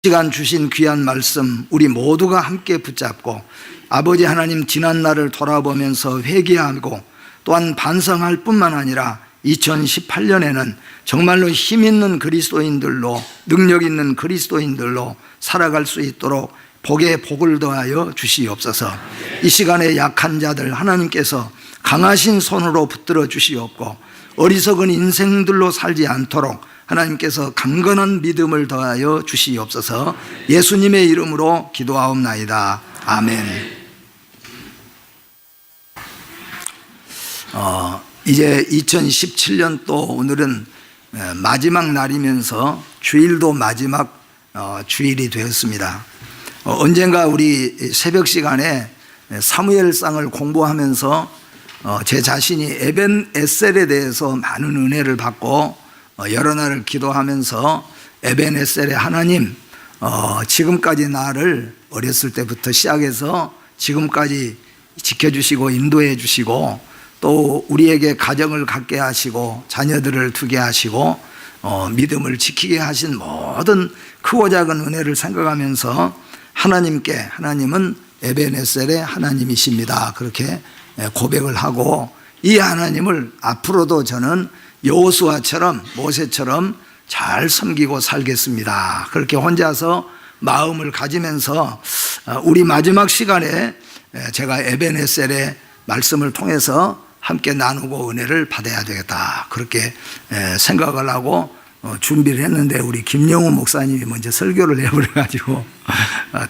시간 주신 귀한 말씀 우리 모두가 함께 붙잡고 아버지 하나님 지난 날을 돌아보면서 회개하고 또한 반성할 뿐만 아니라 2018년에는 정말로 힘 있는 그리스도인들로 능력 있는 그리스도인들로 살아갈 수 있도록 복에 복을 더하여 주시옵소서. 이 시간에 약한 자들 하나님께서 강하신 손으로 붙들어 주시옵고 어리석은 인생들로 살지 않도록 하나님께서 강건한 믿음을 더하여 주시옵소서. 예수님의 이름으로 기도하옵나이다. 아멘. 이제 2017년 또 오늘은 마지막 날이면서 주일도 마지막 주일이 되었습니다. 언젠가 우리 새벽 시간에 사무엘상을 공부하면서 제 자신이 에벤에셀에 대해서 많은 은혜를 받고 여러 날을 기도하면서 에벤에셀의 하나님, 지금까지 나를 어렸을 때부터 시작해서 지금까지 지켜주시고 인도해 주시고 또 우리에게 가정을 갖게 하시고 자녀들을 두게 하시고 믿음을 지키게 하신 모든 크고 작은 은혜를 생각하면서 하나님은 에벤에셀의 하나님이십니다. 그렇게 고백을 하고 이 하나님을 앞으로도 저는 여호수아처럼 모세처럼 잘 섬기고 살겠습니다. 그렇게 혼자서 마음을 가지면서 우리 마지막 시간에 제가 에벤에셀의 말씀을 통해서 함께 나누고 은혜를 받아야 되겠다. 그렇게 생각을 하고 준비를 했는데 우리 김영우 목사님이 먼저 설교를 해버려가지고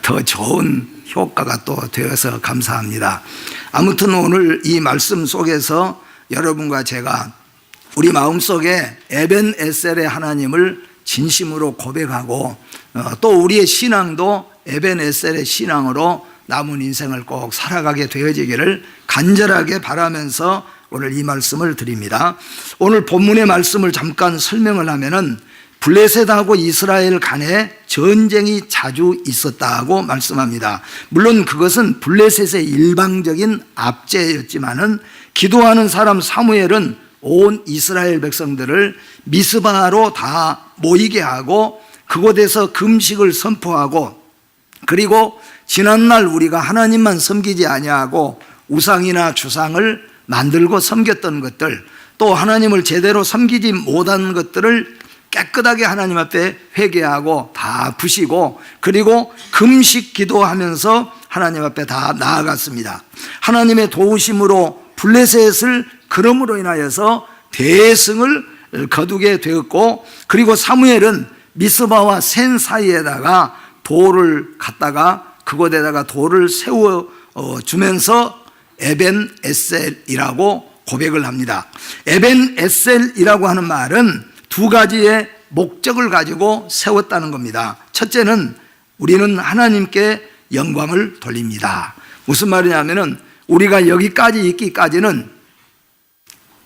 더 좋은 효과가 또 되어서 감사합니다. 아무튼 오늘 이 말씀 속에서 여러분과 제가 우리 마음속에 에벤에셀의 하나님을 진심으로 고백하고 또 우리의 신앙도 에벤에셀의 신앙으로 남은 인생을 꼭 살아가게 되어지기를 간절하게 바라면서 오늘 이 말씀을 드립니다. 오늘 본문의 말씀을 잠깐 설명을 하면은 블레셋하고 이스라엘 간에 전쟁이 자주 있었다고 말씀합니다. 물론 그것은 블레셋의 일방적인 압제였지만은 기도하는 사람 사무엘은 온 이스라엘 백성들을 미스바로 다 모이게 하고 그곳에서 금식을 선포하고 그리고 지난날 우리가 하나님만 섬기지 아니하고 우상이나 주상을 만들고 섬겼던 것들 또 하나님을 제대로 섬기지 못한 것들을 깨끗하게 하나님 앞에 회개하고 다 부시고 그리고 금식 기도하면서 하나님 앞에 다 나아갔습니다. 하나님의 도우심으로 블레셋을 그럼으로 인하여서 대승을 거두게 되었고 그리고 사무엘은 미스바와 센 사이에다가 돌을 갖다가 그곳에다가 돌을 세워 주면서 에벤에셀이라고 고백을 합니다. 에벤에셀이라고 하는 말은 두 가지의 목적을 가지고 세웠다는 겁니다. 첫째는 우리는 하나님께 영광을 돌립니다. 무슨 말이냐면은 우리가 여기까지 있기까지는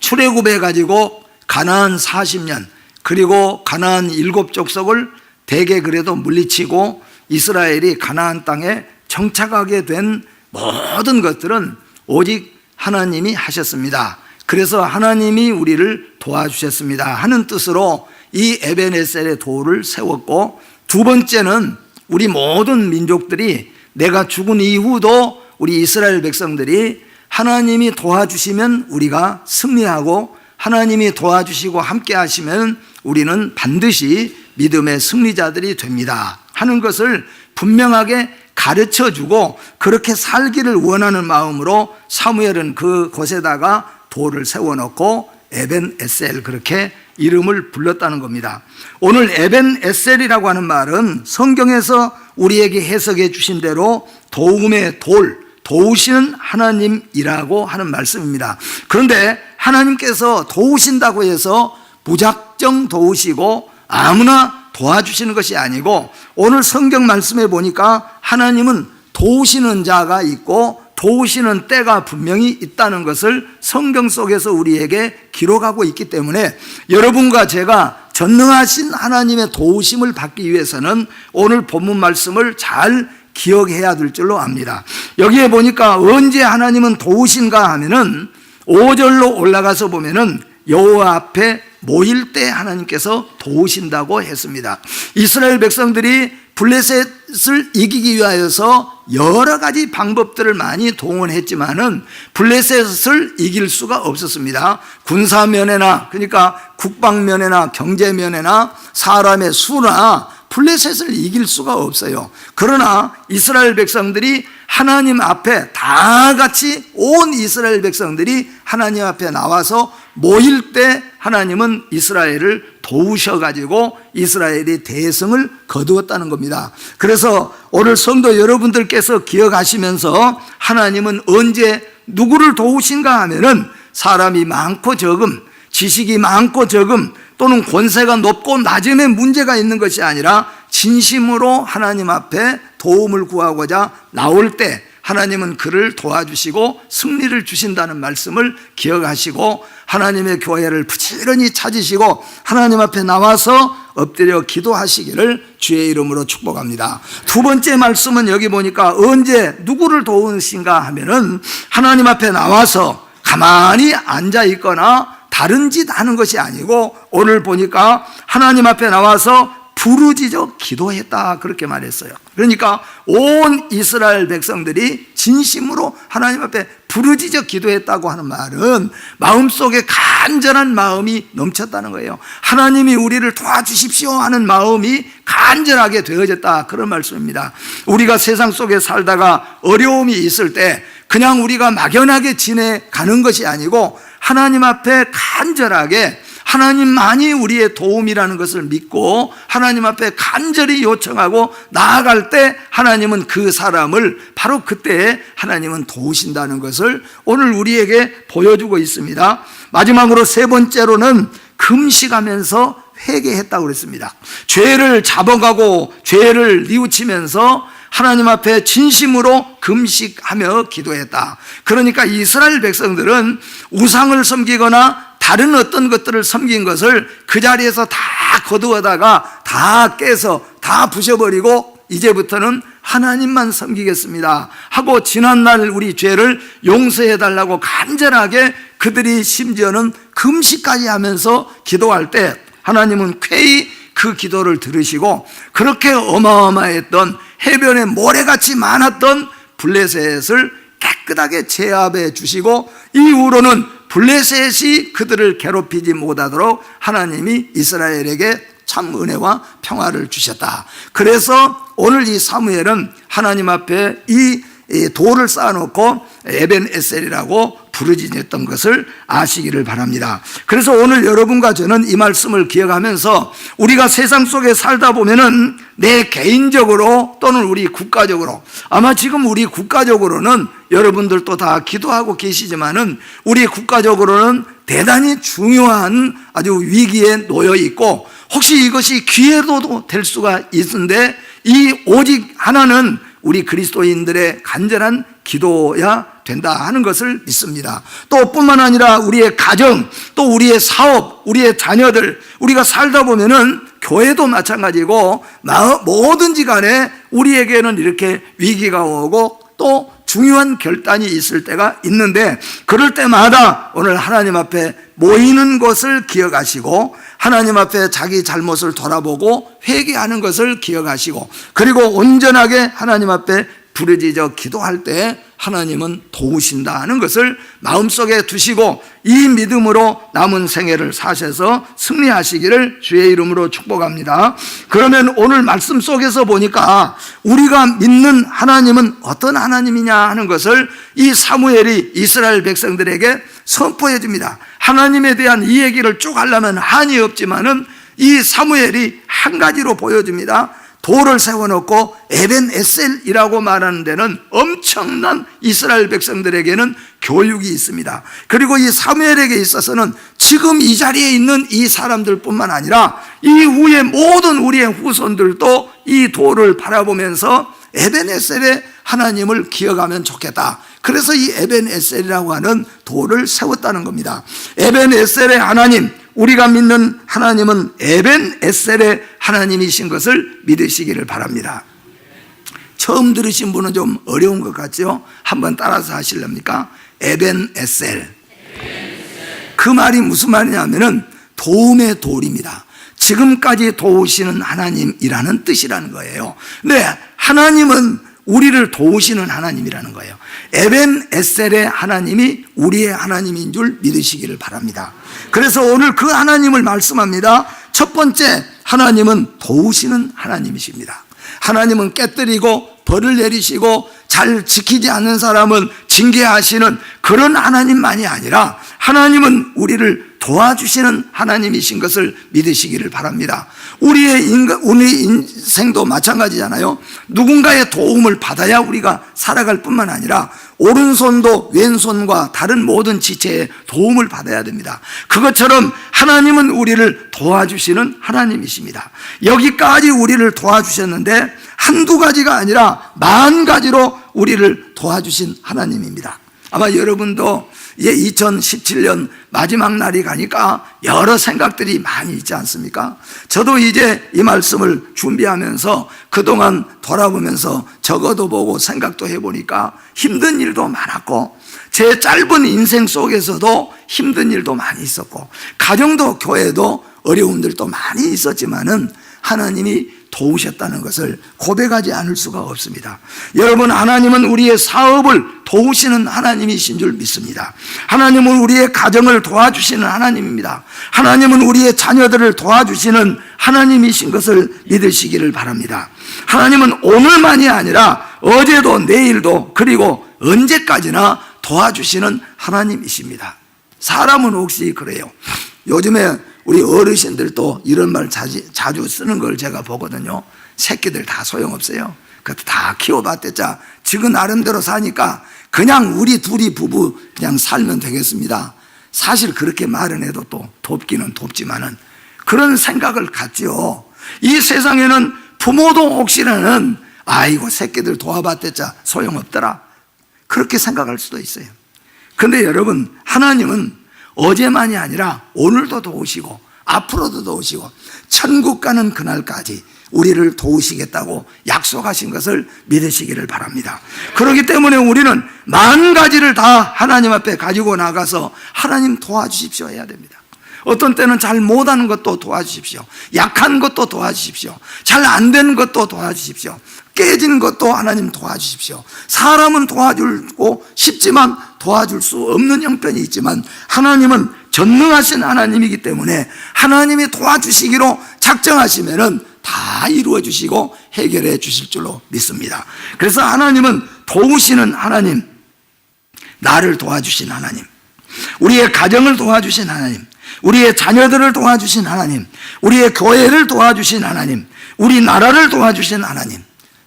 출애굽해 가지고 가나안 40년 그리고 가나안 7족속을 대개 그래도 물리치고 이스라엘이 가나안 땅에 정착하게 된 모든 것들은 오직 하나님이 하셨습니다. 그래서 하나님이 우리를 도와주셨습니다 하는 뜻으로 이 에벤에셀의 돌을 세웠고 두 번째는 우리 모든 민족들이 내가 죽은 이후도 우리 이스라엘 백성들이 하나님이 도와주시면 우리가 승리하고 하나님이 도와주시고 함께 하시면 우리는 반드시 믿음의 승리자들이 됩니다 하는 것을 분명하게 가르쳐주고 그렇게 살기를 원하는 마음으로 사무엘은 그곳에다가 돌을 세워놓고 에벤에셀 그렇게 이름을 불렀다는 겁니다. 오늘 에벤에셀이라고 하는 말은 성경에서 우리에게 해석해 주신 대로 도움의 돌, 도우시는 하나님이라고 하는 말씀입니다. 그런데 하나님께서 도우신다고 해서 무작정 도우시고 아무나 도와주시는 것이 아니고 오늘 성경 말씀에 보니까 하나님은 도우시는 자가 있고 도우시는 때가 분명히 있다는 것을 성경 속에서 우리에게 기록하고 있기 때문에 여러분과 제가 전능하신 하나님의 도우심을 받기 위해서는 오늘 본문 말씀을 잘 기억해야 될 줄로 압니다. 여기에 보니까 언제 하나님은 도우신가 하면은 5절로 올라가서 보면은 여호와 앞에 모일 때 하나님께서 도우신다고 했습니다. 이스라엘 백성들이 블레셋을 이기기 위하여서 여러 가지 방법들을 많이 동원했지만은 블레셋을 이길 수가 없었습니다. 군사면에나, 그러니까 국방면에나 경제면에나 사람의 수나 블레셋을 이길 수가 없어요. 그러나 이스라엘 백성들이 하나님 앞에 다 같이 온 이스라엘 백성들이 하나님 앞에 나와서 모일 때 하나님은 이스라엘을 도우셔가지고 이스라엘이 대승을 거두었다는 겁니다. 그래서 오늘 성도 여러분들께서 기억하시면서 하나님은 언제 누구를 도우신가 하면은 사람이 많고 적음, 지식이 많고 적음, 또는 권세가 높고 낮음에 문제가 있는 것이 아니라 진심으로 하나님 앞에 도움을 구하고자 나올 때 하나님은 그를 도와주시고 승리를 주신다는 말씀을 기억하시고 하나님의 교회를 부지런히 찾으시고 하나님 앞에 나와서 엎드려 기도하시기를 주의 이름으로 축복합니다. 두 번째 말씀은 여기 보니까 언제 누구를 도우신가 하면은 하나님 앞에 나와서 가만히 앉아 있거나 다른 짓 하는 것이 아니고 오늘 보니까 하나님 앞에 나와서 부르짖어 기도했다 그렇게 말했어요. 그러니까 온 이스라엘 백성들이 진심으로 하나님 앞에 부르짖어 기도했다고 하는 말은 마음속에 간절한 마음이 넘쳤다는 거예요. 하나님이 우리를 도와주십시오 하는 마음이 간절하게 되어졌다 그런 말씀입니다. 우리가 세상 속에 살다가 어려움이 있을 때 그냥 우리가 막연하게 지내가는 것이 아니고 하나님 앞에 간절하게 하나님만이 우리의 도움이라는 것을 믿고 하나님 앞에 간절히 요청하고 나아갈 때 하나님은 그 사람을 바로 그때에 하나님은 도우신다는 것을 오늘 우리에게 보여주고 있습니다. 마지막으로 세 번째로는 금식하면서 회개했다고 그랬습니다. 죄를 잡아가고 죄를 뉘우치면서 하나님 앞에 진심으로 금식하며 기도했다. 그러니까 이스라엘 백성들은 우상을 섬기거나 다른 어떤 것들을 섬긴 것을 그 자리에서 다 거두어다가 다 깨서 다 부셔버리고 이제부터는 하나님만 섬기겠습니다 하고 지난날 우리 죄를 용서해달라고 간절하게 그들이 심지어는 금식까지 하면서 기도할 때 하나님은 쾌히 그 기도를 들으시고 그렇게 어마어마했던 해변에 모래같이 많았던 블레셋을 깨끗하게 제압해 주시고 이후로는 블레셋이 그들을 괴롭히지 못하도록 하나님이 이스라엘에게 참 은혜와 평화를 주셨다. 그래서 오늘 이 사무엘은 하나님 앞에 이 돌을 쌓아놓고 에벤에셀이라고 부르짖었던 것을 아시기를 바랍니다. 그래서 오늘 여러분과 저는 이 말씀을 기억하면서 우리가 세상 속에 살다 보면은 내 개인적으로 또는 우리 국가적으로 아마 지금 우리 국가적으로는 여러분들도 다 기도하고 계시지만은 우리 국가적으로는 대단히 중요한 아주 위기에 놓여 있고 혹시 이것이 기회도 될 수가 있는데 이 오직 하나는 우리 그리스도인들의 간절한 기도야 된다 하는 것을 믿습니다. 또 뿐만 아니라 우리의 가정, 또 우리의 사업, 우리의 자녀들, 우리가 살다 보면은 교회도 마찬가지고 뭐든지 간에 우리에게는 이렇게 위기가 오고 또 중요한 결단이 있을 때가 있는데 그럴 때마다 오늘 하나님 앞에 모이는 것을 기억하시고 하나님 앞에 자기 잘못을 돌아보고 회개하는 것을 기억하시고 그리고 온전하게 하나님 앞에 부르짖어 기도할 때 하나님은 도우신다 하는 것을 마음속에 두시고 이 믿음으로 남은 생애를 사셔서 승리하시기를 주의 이름으로 축복합니다. 그러면 오늘 말씀 속에서 보니까 우리가 믿는 하나님은 어떤 하나님이냐 하는 것을 이 사무엘이 이스라엘 백성들에게 선포해 줍니다. 하나님에 대한 이 얘기를 쭉 하려면 한이 없지만은 이 사무엘이 한 가지로 보여줍니다. 돌을 세워놓고 에벤에셀이라고 말하는 데는 엄청난 이스라엘 백성들에게는 교육이 있습니다. 그리고 이 사무엘에게 있어서는 지금 이 자리에 있는 이 사람들뿐만 아니라 이후에 모든 우리의 후손들도 이 돌을 바라보면서 에벤에셀의 하나님을 기억하면 좋겠다. 그래서 이 에벤에셀이라고 하는 돌을 세웠다는 겁니다. 에벤에셀의 하나님, 우리가 믿는 하나님은 에벤에셀의 하나님이신 것을 믿으시기를 바랍니다. 처음 들으신 분은 좀 어려운 것 같죠? 한번 따라서 하실랍니까? 에벤에셀. 그 말이 무슨 말이냐면은 도움의 돌입니다. 지금까지 도우시는 하나님이라는 뜻이라는 거예요. 네, 하나님은 우리를 도우시는 하나님이라는 거예요. 에벤 에셀의 하나님이 우리의 하나님인 줄 믿으시기를 바랍니다. 그래서 오늘 그 하나님을 말씀합니다. 첫 번째, 하나님은 도우시는 하나님이십니다. 하나님은 깨뜨리고 벌을 내리시고 잘 지키지 않는 사람은 징계하시는 그런 하나님만이 아니라 하나님은 우리를 도와주시는 하나님이신 것을 믿으시기를 바랍니다. 우리 인생도 마찬가지잖아요. 누군가의 도움을 받아야 우리가 살아갈 뿐만 아니라 오른손도 왼손과 다른 모든 지체의 도움을 받아야 됩니다. 그것처럼 하나님은 우리를 도와주시는 하나님이십니다. 여기까지 우리를 도와주셨는데 한두 가지가 아니라 10,000가지로 우리를 도와주신 하나님입니다. 아마 여러분도 2017년 마지막 날이 가니까 여러 생각들이 많이 있지 않습니까? 저도 이제 이 말씀을 준비하면서 그동안 돌아보면서 적어도 보고 생각도 해보니까 힘든 일도 많았고 제 짧은 인생 속에서도 힘든 일도 많이 있었고 가정도 교회도 어려움들도 많이 있었지만은 하나님이 도우셨다는 것을 고백하지 않을 수가 없습니다. 여러분, 하나님은 우리의 사업을 도우시는 하나님이신 줄 믿습니다. 하나님은 우리의 가정을 도와주시는 하나님입니다. 하나님은 우리의 자녀들을 도와주시는 하나님이신 것을 믿으시기를 바랍니다. 하나님은 오늘만이 아니라 어제도 내일도 그리고 언제까지나 도와주시는 하나님이십니다. 사람은 혹시 그래요. 요즘에 우리 어르신들도 이런 말 자주 쓰는 걸 제가 보거든요. 새끼들 다 소용없어요. 그것도 다 키워봤댔자 지금 나름대로 사니까 그냥 우리 둘이 부부 그냥 살면 되겠습니다. 사실 그렇게 말은 해도 또 돕기는 돕지만은 그런 생각을 갖지요. 이 세상에는 부모도 혹시라는 아이고 새끼들 도와봤댔자 소용없더라 그렇게 생각할 수도 있어요. 그런데 여러분, 하나님은 어제만이 아니라 오늘도 도우시고 앞으로도 도우시고 천국 가는 그날까지 우리를 도우시겠다고 약속하신 것을 믿으시기를 바랍니다. 그렇기 때문에 우리는 10,000가지를 다 하나님 앞에 가지고 나가서 하나님 도와주십시오 해야 됩니다. 어떤 때는 잘 못하는 것도 도와주십시오. 약한 것도 도와주십시오. 잘 안 되는 것도 도와주십시오. 깨진 것도 하나님 도와주십시오. 사람은 도와주고 싶지만 도와줄 수 없는 형편이 있지만 하나님은 전능하신 하나님이기 때문에 하나님이 도와주시기로 작정하시면은 다 이루어 주시고 해결해 주실 줄로 믿습니다. 그래서 하나님은 도우시는 하나님, 나를 도와주신 하나님, 우리의 가정을 도와주신 하나님, 우리의 자녀들을 도와주신 하나님, 우리의 교회를 도와주신 하나님, 우리 나라를 도와주신 하나님.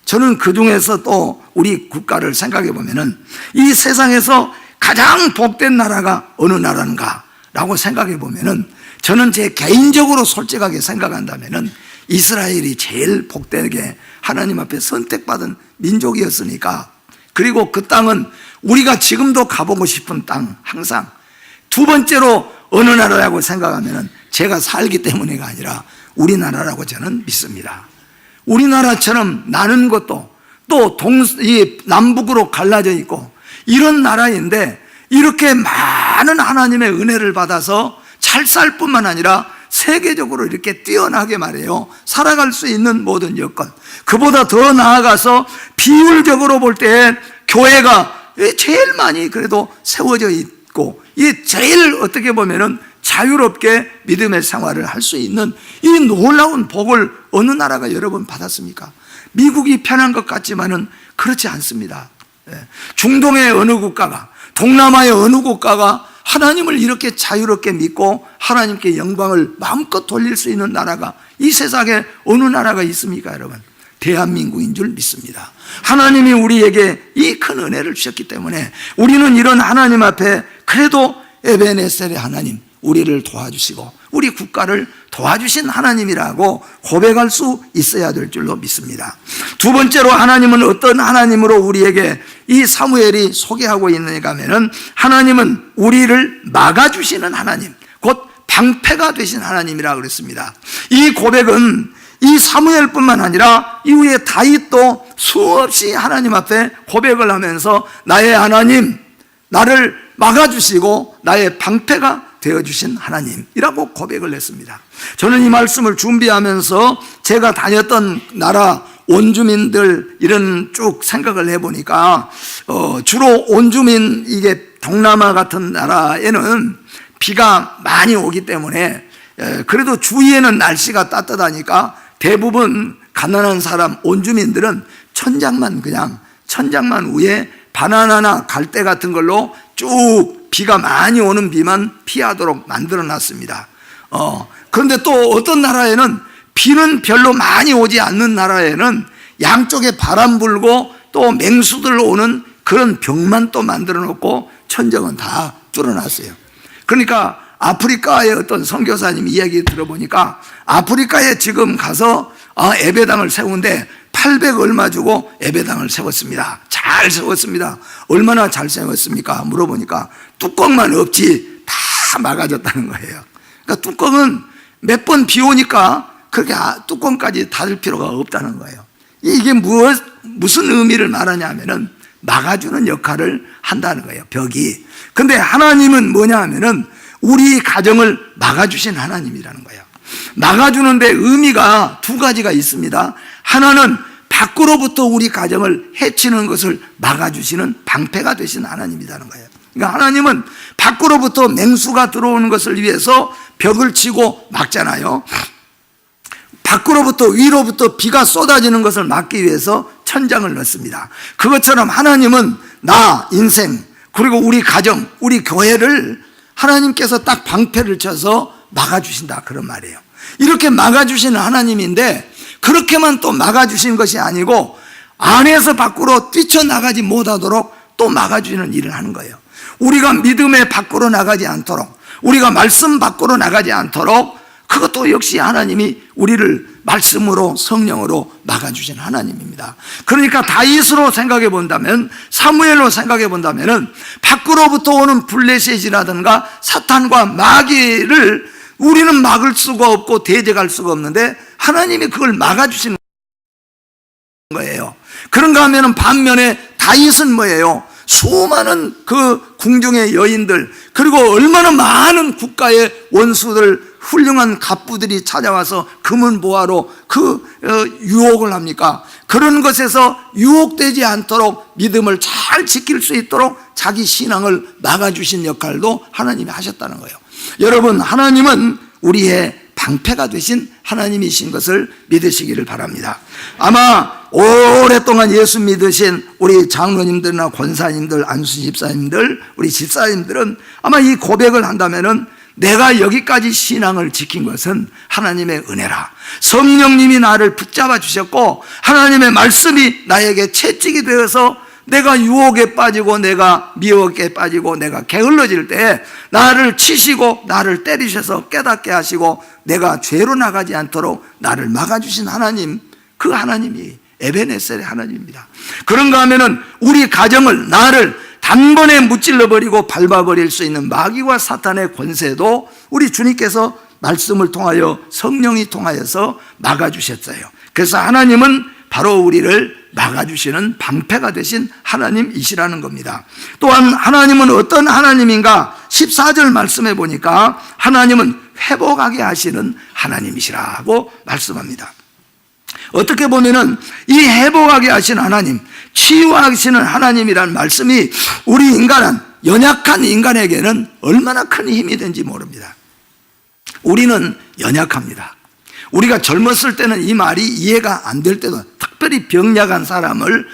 저는 그 중에서 또 우리 국가를 생각해 보면은 이 세상에서 가장 복된 나라가 어느 나라인가 라고 생각해 보면은 저는 제 개인적으로 솔직하게 생각한다면은 이스라엘이 제일 복되게 하나님 앞에 선택받은 민족이었으니까, 그리고 그 땅은 우리가 지금도 가보고 싶은 땅, 항상 두 번째로 어느 나라라고 생각하면은 제가 살기 때문에가 아니라 우리나라라고 저는 믿습니다. 우리나라처럼 나는 것도 또 남북으로 갈라져 있고 이런 나라인데 이렇게 많은 하나님의 은혜를 받아서 잘 살 뿐만 아니라 세계적으로 이렇게 뛰어나게 말이에요. 살아갈 수 있는 모든 여건, 그보다 더 나아가서 비율적으로 볼 때 교회가 제일 많이 그래도 세워져 있고 이 제일 어떻게 보면은 자유롭게 믿음의 생활을 할 수 있는 이 놀라운 복을 어느 나라가 여러분 받았습니까? 미국이 편한 것 같지만은 그렇지 않습니다. 중동의 어느 국가가, 동남아의 어느 국가가 하나님을 이렇게 자유롭게 믿고 하나님께 영광을 마음껏 돌릴 수 있는 나라가 이 세상에 어느 나라가 있습니까, 여러분? 대한민국인 줄 믿습니다. 하나님이 우리에게 이 큰 은혜를 주셨기 때문에 우리는 이런 하나님 앞에 그래도 에벤에셀의 하나님, 우리를 도와주시고 우리 국가를 도와주신 하나님이라고 고백할 수 있어야 될 줄로 믿습니다. 두 번째로 하나님은 어떤 하나님으로 우리에게 이 사무엘이 소개하고 있는가 하면은 하나님은 우리를 막아주시는 하나님, 곧 방패가 되신 하나님이라 그랬습니다. 이 고백은 이 사무엘뿐만 아니라 이후에 다윗도 수없이 하나님 앞에 고백을 하면서 나의 하나님, 나를 막아주시고 나의 방패가 되어주신 하나님이라고 고백을 했습니다. 저는 이 말씀을 준비하면서 제가 다녔던 나라 원주민들 이런 쭉 생각을 해보니까 주로 원주민, 이게 동남아 같은 나라에는 비가 많이 오기 때문에 그래도 주위에는 날씨가 따뜻하니까 대부분 가난한 사람 원주민들은 천장만 위에 바나나나 갈대 같은 걸로 쭉 비가 많이 오는 비만 피하도록 만들어 놨습니다. 그런데 또 어떤 나라에는 비는 별로 많이 오지 않는 나라에는 양쪽에 바람 불고 또 맹수들 오는 그런 벽만 또 만들어 놓고 천정은 다 뚫어놨어요. 그러니까 아프리카의 어떤 선교사님 이야기 들어보니까 아프리카에 지금 가서 예배당을 세우는데 800 얼마 주고 예배당을 세웠습니다. 잘 세웠습니다. 얼마나 잘 세웠습니까? 물어보니까 뚜껑만 없지 다 막아졌다는 거예요. 그러니까 뚜껑은 몇 번 비 오니까 그렇게 뚜껑까지 닫을 필요가 없다는 거예요. 이게 무슨 의미를 말하냐 하면은 막아주는 역할을 한다는 거예요, 벽이. 근데 하나님은 뭐냐 하면은 우리 가정을 막아주신 하나님이라는 거예요. 막아주는데 의미가 두 가지가 있습니다. 하나는 밖으로부터 우리 가정을 해치는 것을 막아주시는 방패가 되신 하나님이라는 거예요. 그러니까 하나님은 밖으로부터 맹수가 들어오는 것을 위해서 벽을 치고 막잖아요. 밖으로부터 위로부터 비가 쏟아지는 것을 막기 위해서 천장을 넣습니다. 그것처럼 하나님은 나 인생 그리고 우리 가정, 우리 교회를 하나님께서 딱 방패를 쳐서 막아주신다, 그런 말이에요. 이렇게 막아주시는 하나님인데 그렇게만 또 막아주신 것이 아니고 안에서 밖으로 뛰쳐나가지 못하도록 또 막아주시는 일을 하는 거예요. 우리가 믿음의 밖으로 나가지 않도록, 우리가 말씀 밖으로 나가지 않도록, 그것도 역시 하나님이 우리를 말씀으로 성령으로 막아주신 하나님입니다. 그러니까 다윗으로 생각해 본다면, 사무엘로 생각해 본다면 밖으로부터 오는 블레셋이라든가 사탄과 마귀를 우리는 막을 수가 없고 대적할 수가 없는데 하나님이 그걸 막아주시는 거예요. 그런가 하면 반면에 다윗은 뭐예요? 수많은 그 궁중의 여인들, 그리고 얼마나 많은 국가의 원수들, 훌륭한 갑부들이 찾아와서 금은 보화로 유혹을 합니까? 그런 것에서 유혹되지 않도록 믿음을 잘 지킬 수 있도록 자기 신앙을 막아주신 역할도 하나님이 하셨다는 거예요. 여러분, 하나님은 우리의 방패가 되신 하나님이신 것을 믿으시기를 바랍니다. 아마 오랫동안 예수 믿으신 우리 장로님들이나 권사님들, 안수 집사님들, 우리 집사님들은 아마 이 고백을 한다면은 내가 여기까지 신앙을 지킨 것은 하나님의 은혜라. 성령님이 나를 붙잡아 주셨고 하나님의 말씀이 나에게 채찍이 되어서 내가 유혹에 빠지고 내가 미혹에 빠지고 내가 게을러질 때 나를 치시고 나를 때리셔서 깨닫게 하시고 내가 죄로 나가지 않도록 나를 막아주신 하나님, 그 하나님이 에벤에셀의 하나님입니다. 그런가 하면은 우리 가정을, 나를 단번에 무찔러버리고 밟아버릴 수 있는 마귀와 사탄의 권세도 우리 주님께서 말씀을 통하여, 성령이 통하여서 막아주셨어요. 그래서 하나님은 바로 우리를 막아주시는 방패가 되신 하나님이시라는 겁니다. 또한 하나님은 어떤 하나님인가? 14절 말씀해 보니까 하나님은 회복하게 하시는 하나님이시라고 말씀합니다. 어떻게 보면은 이 회복하게 하신 하나님, 치유하시는 하나님이라는 말씀이 우리 인간은, 연약한 인간에게는 얼마나 큰 힘이 된지 모릅니다. 우리는 연약합니다. 우리가 젊었을 때는 이 말이 이해가 안 될 때도, 특별히 병약한 사람을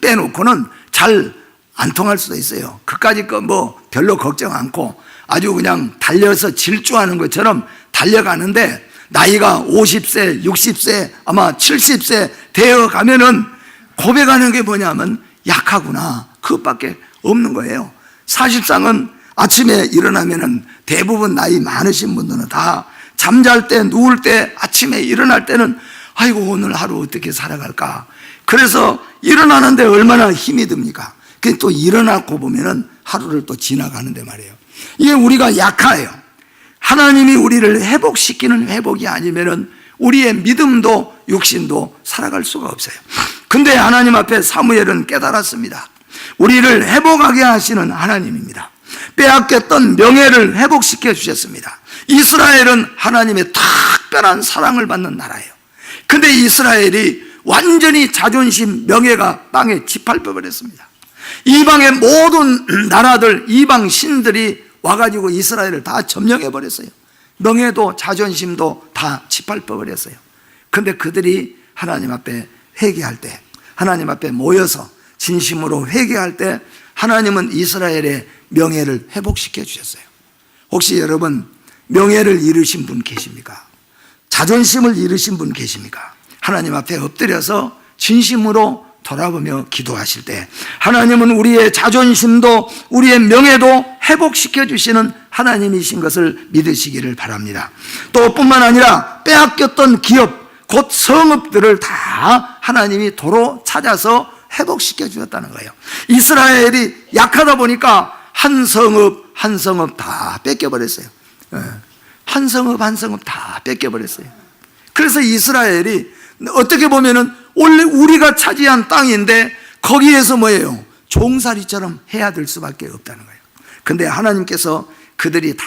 빼놓고는 잘 안 통할 수도 있어요. 그까짓 거 뭐 별로 걱정 않고 아주 그냥 달려서 질주하는 것처럼 달려가는데 나이가 50세, 60세, 아마 70세 되어 가면은 고백하는 게 뭐냐면 약하구나, 그것밖에 없는 거예요. 사실상은 아침에 일어나면은 대부분 나이 많으신 분들은 다 잠잘 때, 누울 때, 아침에 일어날 때는 아이고 오늘 하루 어떻게 살아갈까. 그래서 일어나는데 얼마나 힘이 듭니까? 또 일어나고 보면은 하루를 또 지나가는데 말이에요. 이게 우리가 약해요. 하나님이 우리를 회복시키는 회복이 아니면은 우리의 믿음도 육신도 살아갈 수가 없어요. 근데 하나님 앞에 사무엘은 깨달았습니다. 우리를 회복하게 하시는 하나님입니다. 빼앗겼던 명예를 회복시켜 주셨습니다. 이스라엘은 하나님의 특별한 사랑을 받는 나라예요. 근데 이스라엘이 완전히 자존심, 명예가 땅에 짓밟혀 버렸습니다. 이방의 모든 나라들, 이방 신들이 와가지고 이스라엘을 다 점령해 버렸어요. 명예도 자존심도 다 짓밟혀 버렸어요. 근데 그들이 하나님 앞에 회개할 때, 하나님 앞에 모여서 진심으로 회개할 때 하나님은 이스라엘의 명예를 회복시켜 주셨어요. 혹시 여러분 명예를 잃으신 분 계십니까? 자존심을 잃으신 분 계십니까? 하나님 앞에 엎드려서 진심으로 돌아보며 기도하실 때 하나님은 우리의 자존심도 우리의 명예도 회복시켜 주시는 하나님이신 것을 믿으시기를 바랍니다. 또 뿐만 아니라 빼앗겼던 기업, 곧 성읍들을 다 하나님이 도로 찾아서 회복시켜 주셨다는 거예요. 이스라엘이 약하다 보니까 한 성읍 한 성읍 다 뺏겨버렸어요. 한 성읍 한 성읍 다 뺏겨버렸어요. 그래서 이스라엘이 어떻게 보면은 원래 우리가 차지한 땅인데 거기에서 뭐예요? 종살이처럼 해야 될 수밖에 없다는 거예요. 근데 하나님께서 그들이 다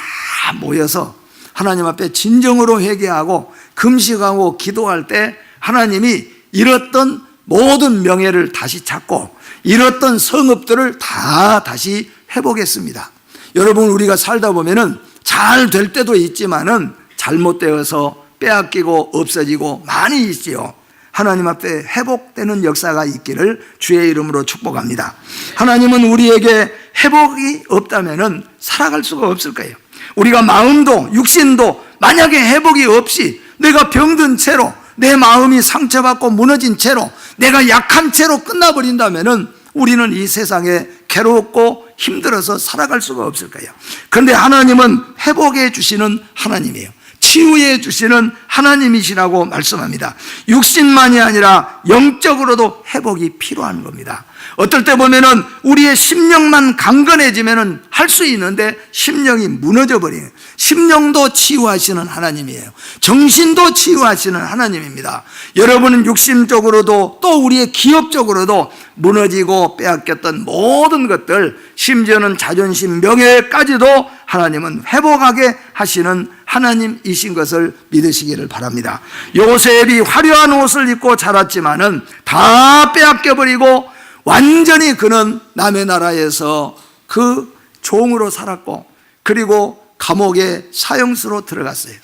모여서 하나님 앞에 진정으로 회개하고 금식하고 기도할 때 하나님이 잃었던 모든 명예를 다시 찾고 잃었던 성읍들을 다 다시 회복했습니다. 여러분, 우리가 살다 보면은 잘 될 때도 있지만은 잘못되어서 빼앗기고 없어지고 많이 있지요. 하나님 앞에 회복되는 역사가 있기를 주의 이름으로 축복합니다. 하나님은 우리에게 회복이 없다면은 살아갈 수가 없을 거예요. 우리가 마음도 육신도 만약에 회복이 없이 내가 병든 채로 내 마음이 상처받고 무너진 채로 내가 약한 채로 끝나버린다면은 우리는 이 세상에 괴롭고 힘들어서 살아갈 수가 없을 거예요. 그런데 하나님은 회복해 주시는 하나님이에요. 치유해 주시는 하나님이시라고 말씀합니다. 육신만이 아니라 영적으로도 회복이 필요한 겁니다. 어떨 때 보면은 우리의 심령만 강건해지면은 할 수 있는데 심령이 무너져 버려요. 심령도 치유하시는 하나님이에요. 정신도 치유하시는 하나님입니다. 여러분은 육신적으로도 또 우리의 기업적으로도 무너지고 빼앗겼던 모든 것들, 심지어는 자존심, 명예까지도 하나님은 회복하게 하시는 하나님이신 것을 믿으시기를 바랍니다. 요셉이 화려한 옷을 입고 자랐지만은 다 빼앗겨버리고 완전히 그는 남의 나라에서 그 종으로 살았고 그리고 감옥의 사형수로 들어갔어요.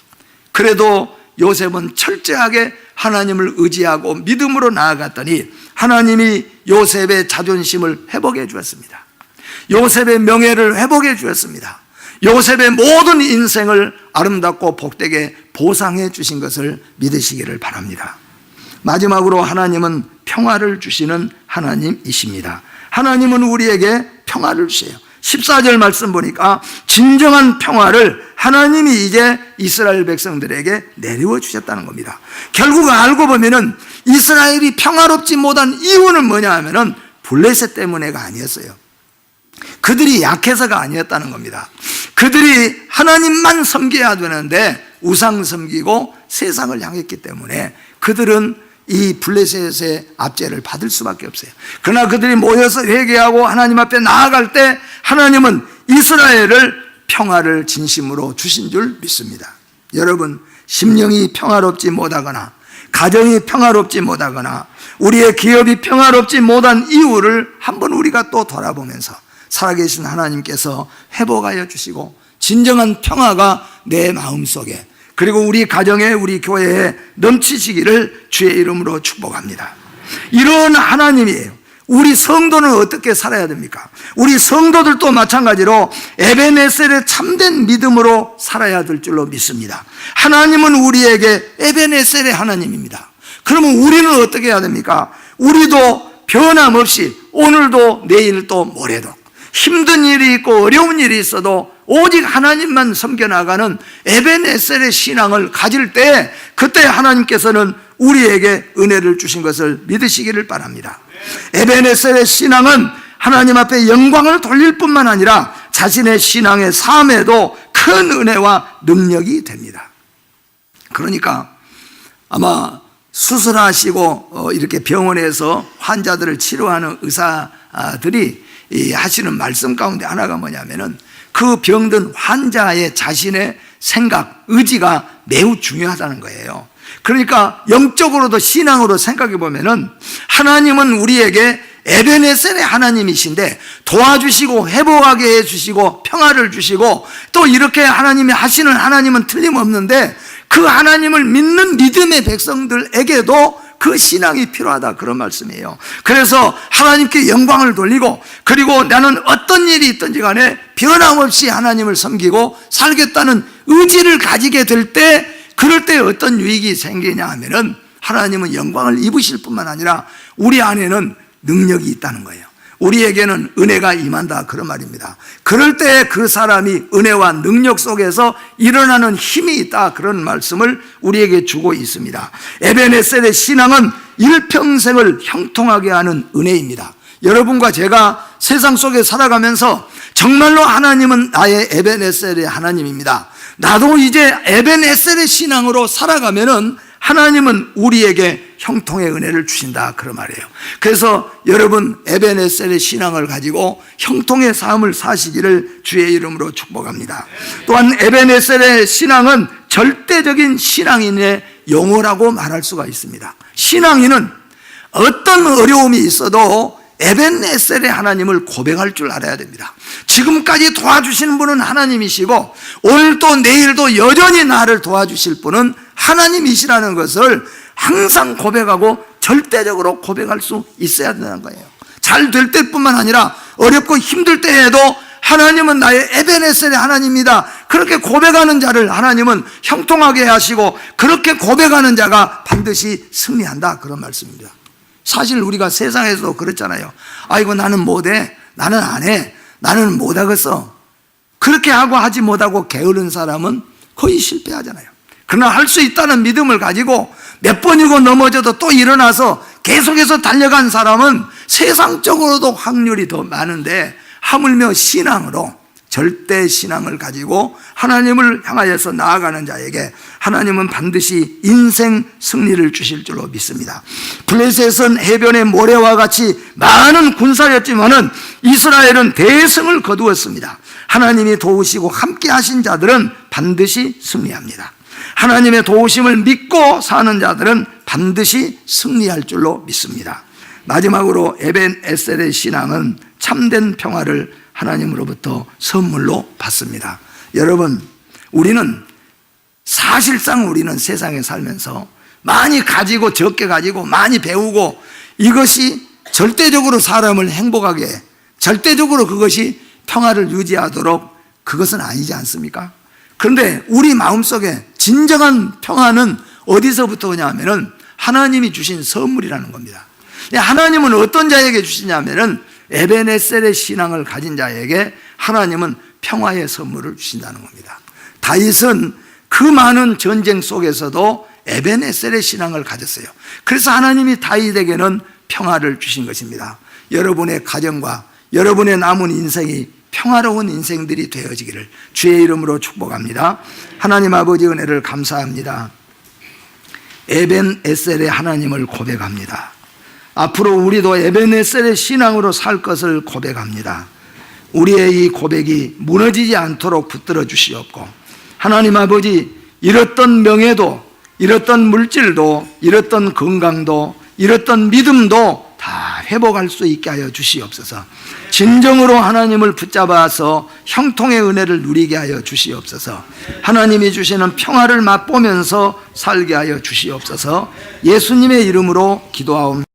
그래도 요셉은 철저하게 하나님을 의지하고 믿음으로 나아갔더니 하나님이 요셉의 자존심을 회복해 주었습니다. 요셉의 명예를 회복해 주었습니다. 요셉의 모든 인생을 아름답고 복되게 보상해 주신 것을 믿으시기를 바랍니다. 마지막으로 하나님은 평화를 주시는 하나님이십니다. 하나님은 우리에게 평화를 주세요. 14절 말씀 보니까 진정한 평화를 하나님이 이제 이스라엘 백성들에게 내리워 주셨다는 겁니다. 결국 알고 보면은 이스라엘이 평화롭지 못한 이유는 뭐냐 하면은 블레셋 때문에가 아니었어요. 그들이 약해서가 아니었다는 겁니다. 그들이 하나님만 섬겨야 되는데 우상 섬기고 세상을 향했기 때문에 그들은 이 블레셋의 압제를 받을 수밖에 없어요. 그러나 그들이 모여서 회개하고 하나님 앞에 나아갈 때 하나님은 이스라엘을 평화를 진심으로 주신 줄 믿습니다. 여러분, 심령이 평화롭지 못하거나 가정이 평화롭지 못하거나 우리의 기업이 평화롭지 못한 이유를 한번 우리가 또 돌아보면서 살아계신 하나님께서 회복하여 주시고 진정한 평화가 내 마음속에 그리고 우리 가정에 우리 교회에 넘치시기를 주의 이름으로 축복합니다. 이런 하나님이에요. 우리 성도는 어떻게 살아야 됩니까? 우리 성도들도 마찬가지로 에베네셀의 참된 믿음으로 살아야 될 줄로 믿습니다. 하나님은 우리에게 에베네셀의 하나님입니다. 그러면 우리는 어떻게 해야 됩니까? 우리도 변함없이 오늘도 내일도 모레도 힘든 일이 있고 어려운 일이 있어도 오직 하나님만 섬겨나가는 에베네셀의 신앙을 가질 때 그때 하나님께서는 우리에게 은혜를 주신 것을 믿으시기를 바랍니다. 에베네셀의 신앙은 하나님 앞에 영광을 돌릴 뿐만 아니라 자신의 신앙의 삶에도 큰 은혜와 능력이 됩니다. 그러니까 아마 수술하시고 이렇게 병원에서 환자들을 치료하는 의사들이 하시는 말씀 가운데 하나가 뭐냐면은 그 병든 환자의 자신의 생각, 의지가 매우 중요하다는 거예요. 그러니까 영적으로도 신앙으로 생각해 보면은 하나님은 우리에게 에베네셀의 하나님이신데 도와주시고 회복하게 해주시고 평화를 주시고 또 이렇게 하나님이 하시는 하나님은 틀림없는데 그 하나님을 믿는 믿음의 백성들에게도 그 신앙이 필요하다, 그런 말씀이에요. 그래서 하나님께 영광을 돌리고, 그리고 나는 어떤 일이 있든지 간에 변함없이 하나님을 섬기고 살겠다는 의지를 가지게 될 때, 그럴 때 어떤 유익이 생기냐 하면은 하나님은 영광을 입으실 뿐만 아니라 우리 안에는 능력이 있다는 거예요. 우리에게는 은혜가 임한다, 그런 말입니다. 그럴 때 그 사람이 은혜와 능력 속에서 일어나는 힘이 있다, 그런 말씀을 우리에게 주고 있습니다. 에베네셀의 신앙은 일평생을 형통하게 하는 은혜입니다. 여러분과 제가 세상 속에 살아가면서 정말로 하나님은 나의 에베네셀의 하나님입니다. 나도 이제 에베네셀의 신앙으로 살아가면은 하나님은 우리에게 형통의 은혜를 주신다, 그런 말이에요. 그래서 여러분 에베네셀의 신앙을 가지고 형통의 삶을 사시기를 주의 이름으로 축복합니다. 또한 에베네셀의 신앙은 절대적인 신앙인의 용어라고 말할 수가 있습니다. 신앙인은 어떤 어려움이 있어도 에벤네셀의 하나님을 고백할 줄 알아야 됩니다. 지금까지 도와주시는 분은 하나님이시고 오늘도 내일도 여전히 나를 도와주실 분은 하나님이시라는 것을 항상 고백하고 절대적으로 고백할 수 있어야 되는 거예요. 잘 될 때뿐만 아니라 어렵고 힘들 때에도 하나님은 나의 에베네셀의 하나님입니다, 그렇게 고백하는 자를 하나님은 형통하게 하시고 그렇게 고백하는 자가 반드시 승리한다, 그런 말씀입니다. 사실 우리가 세상에서도 그렇잖아요. 아이고 나는 못해, 나는 안해, 나는 못하겠어, 그렇게 하고 하지 못하고 게으른 사람은 거의 실패하잖아요. 그러나 할 수 있다는 믿음을 가지고 몇 번이고 넘어져도 또 일어나서 계속해서 달려간 사람은 세상적으로도 확률이 더 많은데, 하물며 신앙으로, 절대 신앙을 가지고 하나님을 향하여서 나아가는 자에게 하나님은 반드시 인생 승리를 주실 줄로 믿습니다. 블레셋은 해변의 모래와 같이 많은 군사였지만은 이스라엘은 대승을 거두었습니다. 하나님이 도우시고 함께 하신 자들은 반드시 승리합니다. 하나님의 도우심을 믿고 사는 자들은 반드시 승리할 줄로 믿습니다. 마지막으로 에벤에셀의 신앙은 참된 평화를 하나님으로부터 선물로 받습니다. 여러분, 우리는 사실상 우리는 세상에 살면서 많이 가지고 적게 가지고 많이 배우고 이것이 절대적으로 사람을 행복하게, 절대적으로 그것이 평화를 유지하도록, 그것은 아니지 않습니까? 그런데 우리 마음속에 진정한 평화는 어디서부터 오냐 하면은 하나님이 주신 선물이라는 겁니다. 하나님은 어떤 자에게 주시냐면은 에베네셀의 신앙을 가진 자에게 하나님은 평화의 선물을 주신다는 겁니다. 다윗은 그 많은 전쟁 속에서도 에베네셀의 신앙을 가졌어요. 그래서 하나님이 다윗에게는 평화를 주신 것입니다. 여러분의 가정과 여러분의 남은 인생이 평화로운 인생들이 되어지기를 주의 이름으로 축복합니다. 하나님 아버지 은혜를 감사합니다. 에벤에셀의 하나님을 고백합니다. 앞으로 우리도 에베네셀의 신앙으로 살 것을 고백합니다. 우리의 이 고백이 무너지지 않도록 붙들어 주시옵고, 하나님 아버지, 잃었던 명예도, 잃었던 물질도, 잃었던 건강도, 잃었던 믿음도 다 회복할 수 있게 하여 주시옵소서. 진정으로 하나님을 붙잡아서 형통의 은혜를 누리게 하여 주시옵소서. 하나님이 주시는 평화를 맛보면서 살게 하여 주시옵소서. 예수님의 이름으로 기도하옵니다.